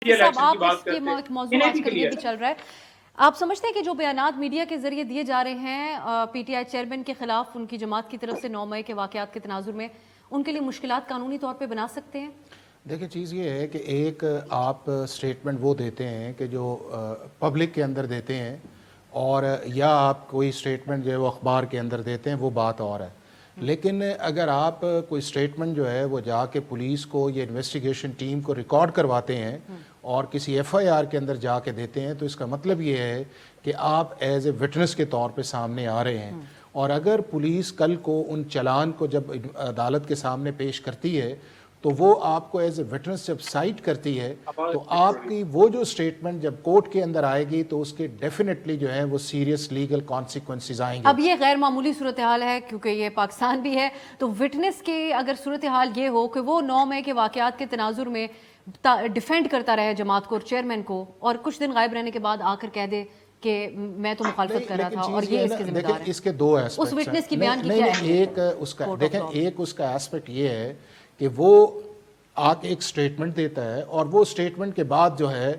صاحب الیکشن کی آپ بات اس کے کرتے ہیں موضوع آج کل یہ بھی ہے۔ چل رہا ہے، آپ سمجھتے ہیں کہ جو بیانات میڈیا کے ذریعے دیے جا رہے ہیں پی ٹی آئی چیئرمین کے خلاف ان کی جماعت کی طرف سے 9 مئی کے واقعات کے تناظر میں ان کے لیے مشکلات قانونی طور پہ بنا سکتے ہیں؟ دیکھیں چیز یہ ہے کہ ایک آپ سٹیٹمنٹ وہ دیتے ہیں کہ جو پبلک کے اندر دیتے ہیں، اور یا آپ کوئی سٹیٹمنٹ جو ہے وہ اخبار کے اندر دیتے ہیں، وہ بات اور ہے۔ لیکن اگر آپ کوئی سٹیٹمنٹ جو ہے وہ جا کے پولیس کو یا انویسٹیگیشن ٹیم کو ریکارڈ کرواتے ہیں اور کسی ایف آئی آر کے اندر جا کے دیتے ہیں، تو اس کا مطلب یہ ہے کہ آپ ایز اے وٹنس کے طور پہ سامنے آ رہے ہیں۔ اور اگر پولیس کل کو ان چلان کو جب عدالت کے سامنے پیش کرتی ہے تو وہ آپ کو ایز اے وٹنس جب سائٹ کرتی ہے تو آپ کی وہ جو سٹیٹمنٹ جب کورٹ کے اندر آئے گی تو اس کے ڈیفینیٹلی جو ہے وہ سیریس لیگل کانسیکوینسز آئیں گے۔ اب یہ غیر معمولی صورتحال ہے کیونکہ یہ پاکستان بھی ہے، تو وٹنس کی اگر صورتحال یہ ہو کہ وہ 9 مئی کے واقعات کے تناظر میں ڈیفینڈ کرتا رہے جماعت کو اور چیئرمین کو، اور کچھ دن غائب رہنے کے بعد آ کر کہہ دے کہ میں تو مخالفت کر رہا تھا اور یہ اس کے ذمہ دار ہے۔ اس کے دو ایسپیکٹس اس وٹنس کی ہیں۔ بیان کی کیا ہے؟ ایک اس کا دیکھیں، ایک اس کا ایسپیکٹ یہ ہے کہ وہ آ کے ایک سٹیٹمنٹ دیتا ہے اور وہ سٹیٹمنٹ کے بعد جو ہے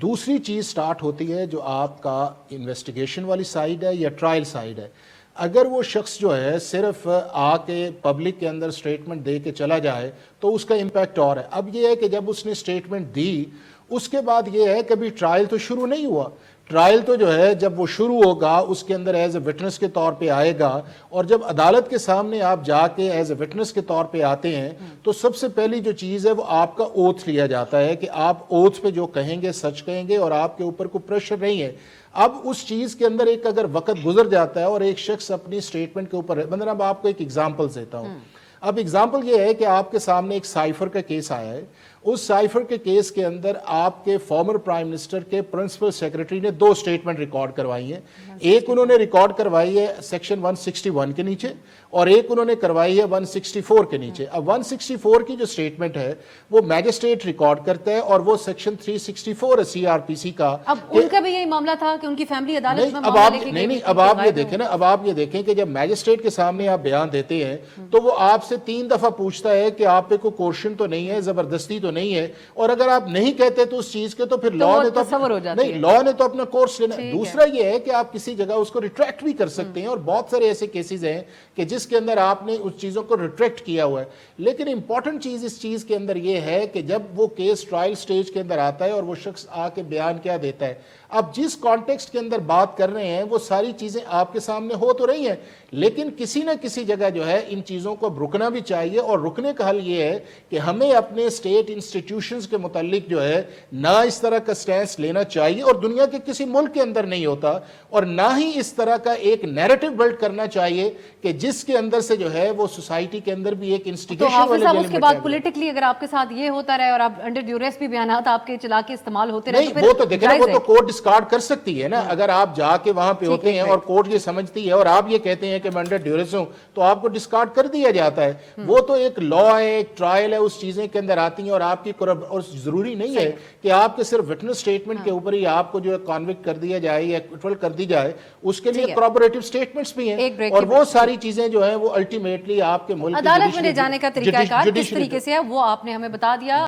دوسری چیز سٹارٹ ہوتی ہے جو آپ کا انویسٹیگیشن والی سائیڈ ہے یا ٹرائل سائیڈ ہے۔ اگر وہ شخص جو ہے صرف آ کے پبلک کے اندر سٹیٹمنٹ دے کے چلا جائے تو اس کا امپیکٹ اور ہے۔ اب یہ ہے کہ جب اس نے سٹیٹمنٹ دی اس کے بعد یہ ہے کہ ابھی ٹرائل تو شروع نہیں ہوا، ٹرائل تو جو ہے جب وہ شروع ہوگا اس کے اندر ایز اے وٹنس کے طور پہ آئے گا، اور جب عدالت کے سامنے آپ جا کے ایز اے وٹنس کے طور پہ آتے ہیں تو سب سے پہلی جو چیز ہے وہ آپ کا اوتھ لیا جاتا ہے کہ آپ اوتھ پہ جو کہیں گے سچ کہیں گے اور آپ کے اوپر کوئی پریشر نہیں ہے۔ اب اس چیز کے اندر ایک اگر وقت گزر جاتا ہے اور ایک شخص اپنی سٹیٹمنٹ کے اوپر اب آپ کو ایک ایگزامپل دیتا ہوں۔ اب ایگزامپل یہ ہے کہ آپ کے سامنے ایک سائفر کا کیس آیا ہے، اس سائفر کے کیس کے اندر آپ کے فارمر پرائم منسٹر کے پرنسپل سیکرٹری نے 2 سٹیٹمنٹ ریکارڈ کروائی ہیں۔ ایک انہوں نے ریکارڈ کروائی ہے سیکشن 161 کے نیچے اور ایک انہوں نے کروائی ہے 164 کے نیچے۔ اب 164 کی جو سٹیٹمنٹ ہے وہ میجسٹریٹ ریکارڈ کرتا ہے اور وہ سیکشن 364 ہے سی آر پی سی کا۔ اب ان کا بھی یہی معاملہ تھا کہ ان کی فیملی عدالت میں معاملہ لے کے گئی۔ اب آپ یہ دیکھیں نا، اب آپ یہ دیکھیں کہ جب میجسٹریٹ کے سامنے آپ بیان دیتے ہیں تو وہ آپ سے 3 دفعہ پوچھتا ہے کہ آپ پہ کوئی کورشن تو نہیں ہے، زبردستی تو نہیں ہے، اور اگر آپ نہیں کہتے تو اس چیز کے تو پھر لاء نے تو اپنا کورس لینا۔ دوسرا یہ ہے کہ آپ کسی جگہ اس کو ریٹریکٹ بھی کر سکتے ہیں، اور بہت سارے ایسے کیسز ہیں کہ جس کے اندر آپ نے اس چیزوں کو ریٹریکٹ کیا ہوا ہے۔ لیکن امپورٹنٹ چیز اس چیز کے اندر یہ ہے کہ جب وہ کیس ٹرائل سٹیج کے اندر آتا ہے اور وہ شخص آ کے بیان کیا دیتا ہے، اب جس کانٹیکسٹ کے اندر بات کر رہے ہیں وہ ساری چیزیں آپ کے سامنے ہو تو رہی ہیں، لیکن کسی نہ کسی جگہ جو ہے ان چیزوں کو رکنا بھی چاہیے، اور رکنے کا حل یہ ہے کہ ہمیں اپنے اسٹیٹ انسٹیٹیوشنز کے متعلق جو ہے نہ اس طرح کا سٹینس لینا چاہیے، اور دنیا کے کسی ملک کے اندر نہیں ہوتا، اور نہ ہی اس طرح کا ایک نیریٹو بلڈ کرنا چاہیے کہ جس کے اندر سے جو ہے وہ سوسائٹی کے اندر بھی ایک انسٹیگیشن تو حافظ صاحب اس کے بعد پولیٹیکلی اگر آپ کے ساتھ یہ ہوتا رہے اور آپ انڈر ڈیوریس بھی بیانات آپ کے چلا کے استعمال ہوتے رہے، نہیں وہ تو دیکھیں وہ تو کورٹ ڈسکارڈ کر سکتی ہے نا۔ اگر آپ جا کے وہاں پہ ہوتے ہیں اور کورٹ یہ سمجھتی ہے اور آپ یہ کہتے ہیں کہ میں انڈر ڈیوریس ہوں تو آپ کو ڈسکارڈ کر دیا جاتا ہے۔ وہ تو ایک لاء ہے، ایک ٹرائل ہے، اس چیزیں کے اندر آتی ہیں، اور آپ کی اور ضروری نہیں ہے کہ آپ کے صرف وٹنس سٹیٹمنٹ کے اوپر ہی آپ کو جو ہے کانوکٹ کر دیا جائے یا ایکویٹل کر دی جائے، اس کے لیے کورابوریٹو سٹیٹمنٹس بھی ہیں، اور وہ ساری چیزیں جو ہیں وہ الٹیمیٹلی آپ کے ملک عدالت میں لے جانے کا طریقہ کار کس طریقے سے ہے وہ آپ نے ہمیں بتا دیا۔